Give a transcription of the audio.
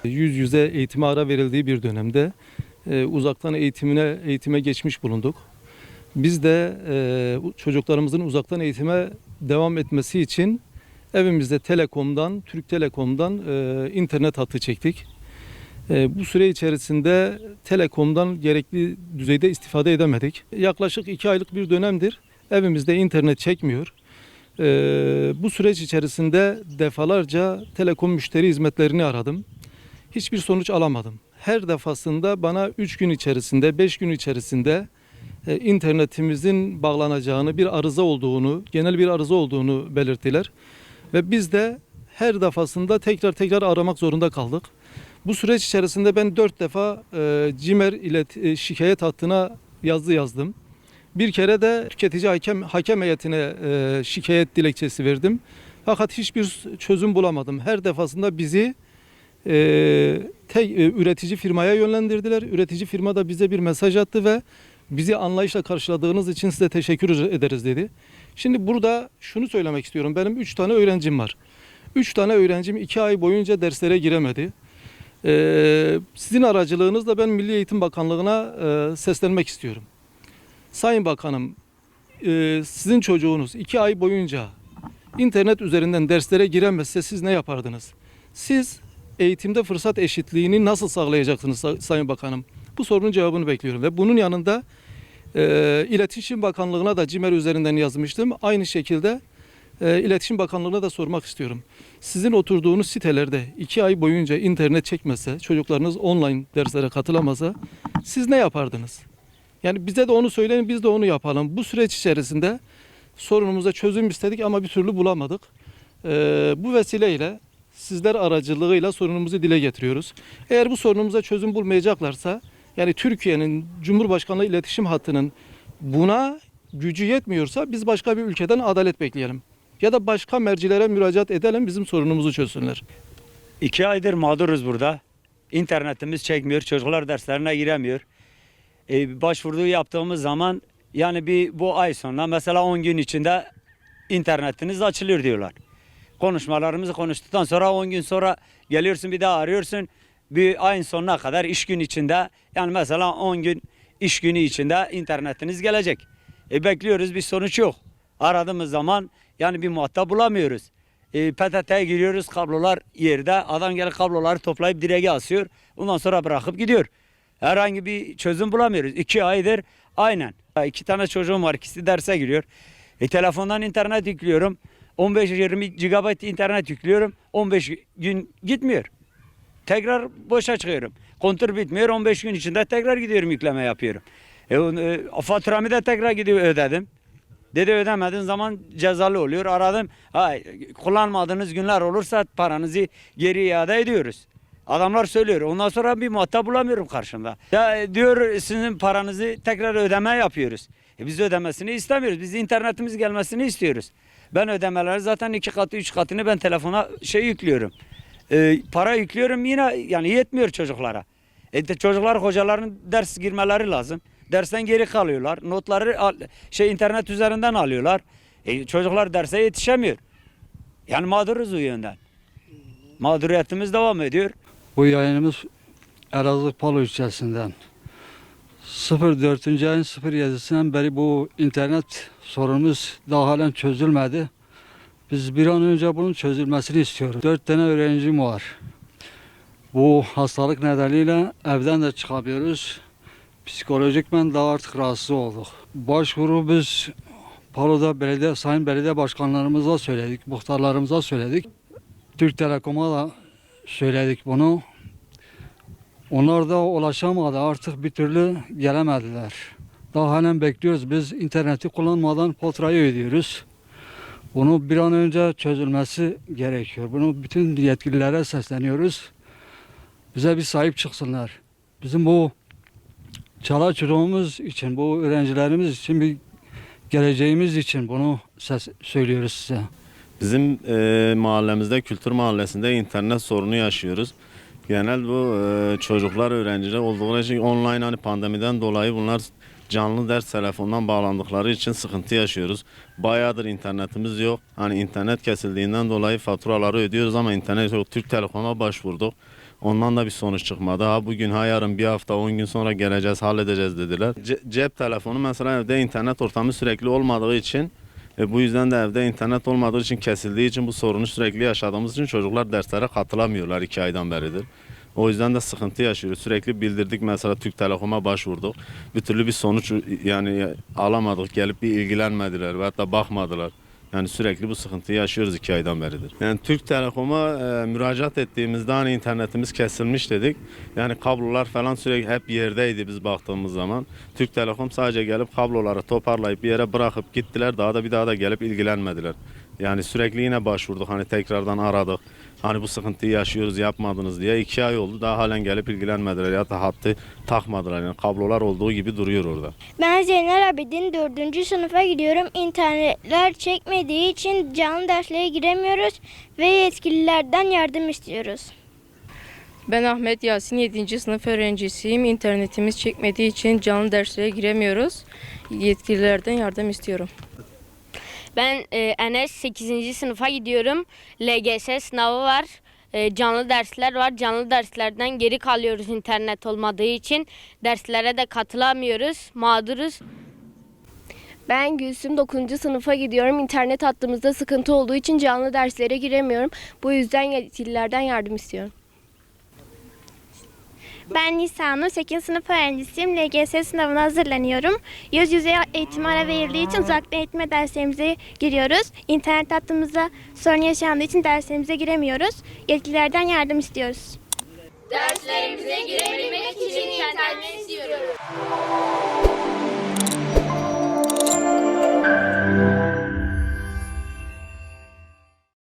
Yüz yüze eğitime ara verildiği bir dönemde uzaktan eğitime geçmiş bulunduk. Biz de çocuklarımızın uzaktan eğitime devam etmesi için evimizde Türk Telekom'dan internet hattı çektik. Bu süre içerisinde Telekom'dan gerekli düzeyde istifade edemedik. Yaklaşık 2 aylık bir dönemdir evimizde internet çekmiyor. Bu süreç içerisinde defalarca Telekom müşteri hizmetlerini aradım. Hiçbir sonuç alamadım. Her defasında bana 3 gün içerisinde, 5 gün içerisinde internetimizin bağlanacağını, bir arıza olduğunu, genel bir arıza olduğunu belirttiler. Ve biz de her defasında tekrar aramak zorunda kaldık. Bu süreç içerisinde ben 4 defa CİMER ile şikayet hattına yazdım. Bir kere de tüketici hakem heyetine şikayet dilekçesi verdim. Fakat hiçbir çözüm bulamadım. Her defasında bizi üretici firmaya yönlendirdiler. Üretici firma da bize bir mesaj attı ve bizi anlayışla karşıladığınız için size teşekkür ederiz dedi. Şimdi burada şunu söylemek istiyorum. Benim 3 tane öğrencim var. 3 tane öğrencim 2 ay boyunca derslere giremedi. Sizin aracılığınızla ben Milli Eğitim Bakanlığı'na seslenmek istiyorum. Sayın Bakanım, sizin çocuğunuz 2 ay boyunca internet üzerinden derslere giremezse siz ne yapardınız? Siz eğitimde fırsat eşitliğini nasıl sağlayacaksınız Sayın Bakanım? Bu sorunun cevabını bekliyorum ve bunun yanında İletişim Bakanlığı'na da CİMER üzerinden yazmıştım. Aynı şekilde İletişim Bakanlığı'na da sormak istiyorum. Sizin oturduğunuz sitelerde 2 ay boyunca internet çekmese, çocuklarınız online derslere katılamasa siz ne yapardınız? Yani bize de onu söyleyin, biz de onu yapalım. Bu süreç içerisinde sorunumuza çözüm istedik ama bir türlü bulamadık. Bu vesileyle sizler aracılığıyla sorunumuzu dile getiriyoruz. Eğer bu sorunumuza çözüm bulmayacaklarsa, yani Türkiye'nin Cumhurbaşkanlığı iletişim hattının buna gücü yetmiyorsa biz başka bir ülkeden adalet bekleyelim. Ya da başka mercilere müracaat edelim, bizim sorunumuzu çözsünler. 2 aydır mağduruz burada. İnternetimiz çekmiyor, çocuklar derslerine giremiyor. Başvuru yaptığımız zaman yani bu ay sonra mesela 10 gün içinde internetiniz açılıyor diyorlar. Konuşmalarımızı konuştuktan sonra 10 gün sonra geliyorsun bir daha arıyorsun. Bir ayın sonuna kadar iş gün içinde yani mesela 10 gün iş günü içinde internetiniz gelecek. Bekliyoruz, bir sonuç yok. Aradığımız zaman yani bir muhatap bulamıyoruz. PTT'ye giriyoruz, kablolar yerde. Adam gelip kabloları toplayıp direğe asıyor. Ondan sonra bırakıp gidiyor. Herhangi bir çözüm bulamıyoruz. 2 aydır aynen. 2 tane çocuğum var, ikisi derse giriyor. Telefondan internet yüklüyorum. 15-20 GB internet yüklüyorum. 15 gün gitmiyor. Tekrar boşa çıkıyorum. Kontür bitmiyor. 15 gün içinde tekrar gidiyorum, yükleme yapıyorum. Faturamı da tekrar gidiyor ödedim. Dedi ödemediğin zaman cezalı oluyor. Aradım. Kullanmadığınız günler olursa paranızı geri iade ediyoruz. Adamlar söylüyor. Ondan sonra bir muhatap bulamıyorum karşımda. Ya diyor sizin paranızı tekrar ödeme yapıyoruz. Biz ödemesini istemiyoruz. Biz internetimiz gelmesini istiyoruz. Ben ödemeleri zaten 2 katı 3 katını ben telefona yüklüyorum. Para yüklüyorum yine yani yetmiyor çocuklara. Çocuklar hocaların ders girmeleri lazım. Dersten geri kalıyorlar. Notları internet üzerinden alıyorlar. Çocuklar derse yetişemiyor. Yani mağduruz o yönden. Mağduriyetimiz devam ediyor. Bu yayınımız Elazığ Palo ilçesinden. 04. ayın 07'sinden beri bu internet sorunumuz daha halen çözülmedi. Biz bir an önce bunun çözülmesini istiyoruz. 4 tane öğrencim var. Bu hastalık nedeniyle evden de çıkamıyoruz. Psikolojikmen daha artık rahatsız olduk. Başvuru biz Palo'da sayın belediye başkanlarımıza söyledik, muhtarlarımıza söyledik. Türk Telekom'a da söyledik bunu. Onlar da ulaşamadı, artık bir türlü gelemediler. Daha halen bekliyoruz. Biz interneti kullanmadan faturayı ödüyoruz. Bunu bir an önce çözülmesi gerekiyor. Bunu bütün yetkililere sesleniyoruz. Bize bir sahip çıksınlar. Bizim bu çala çocuğumuz için, bu öğrencilerimiz için, bir geleceğimiz için bunu söylüyoruz size. Bizim mahallemizde, Kültür Mahallesi'nde internet sorunu yaşıyoruz. Genel bu çocuklar, öğrenciler oldukları için online, hani pandemiden dolayı bunlar canlı ders telefondan bağlandıkları için sıkıntı yaşıyoruz. Bayağıdır internetimiz yok. Hani internet kesildiğinden dolayı faturaları ödüyoruz ama internet yok. Türk Telekom'a başvurduk. Ondan da bir sonuç çıkmadı. Ha bugün, ha yarın, bir hafta, 10 gün sonra geleceğiz, halledeceğiz dediler. Cep telefonu mesela, evde internet ortamı sürekli olmadığı için, bu yüzden de evde internet olmadığı için, kesildiği için, bu sorunu sürekli yaşadığımız için çocuklar derslere katılamıyorlar 2 aydan beridir. O yüzden de sıkıntı yaşıyoruz. Sürekli bildirdik, mesela Türk Telekom'a başvurduk. Bir türlü bir sonuç yani alamadık. Gelip bir ilgilenmediler ve hatta bakmadılar. Yani sürekli bu sıkıntıyı yaşıyoruz 2 aydan beridir. Yani Türk Telekom'a müracaat ettiğimizde hani internetimiz kesilmiş dedik. Yani kablolar falan sürekli hep yerdeydi biz baktığımız zaman. Türk Telekom sadece gelip kabloları toparlayıp bir yere bırakıp gittiler. Daha da gelip ilgilenmediler. Yani sürekli yine başvurduk, hani tekrardan aradık. Hani bu sıkıntıyı yaşıyoruz, yapmadınız diye. 2 ay oldu, daha halen gelip ilgilenmediler ya da hattı takmadılar. Yani kablolar olduğu gibi duruyor orada. Ben Zeynel Abidin 4. sınıfa gidiyorum. İnternetler çekmediği için canlı derslere giremiyoruz ve yetkililerden yardım istiyoruz. Ben Ahmet Yasin 7. sınıf öğrencisiyim. İnternetimiz çekmediği için canlı derslere giremiyoruz. Yetkililerden yardım istiyorum. Ben Enes 8. sınıfa gidiyorum. LGS sınavı var. Canlı dersler var. Canlı derslerden geri kalıyoruz internet olmadığı için. Derslere de katılamıyoruz. Mağduruz. Ben Gülsüm 9. sınıfa gidiyorum. İnternet hattımızda sıkıntı olduğu için canlı derslere giremiyorum. Bu yüzden yetkililerden yardım istiyorum. Ben Nisanur 8. sınıf öğrencisiyim. LGS sınavına hazırlanıyorum. Yüz yüze eğitim ara verildiği için uzaktan eğitim derslerimize giriyoruz. İnternet hattımızda sorun yaşandığı için derslerimize giremiyoruz. Yetkililerden yardım istiyoruz. Derslerimize girebilmek için internet istiyoruz.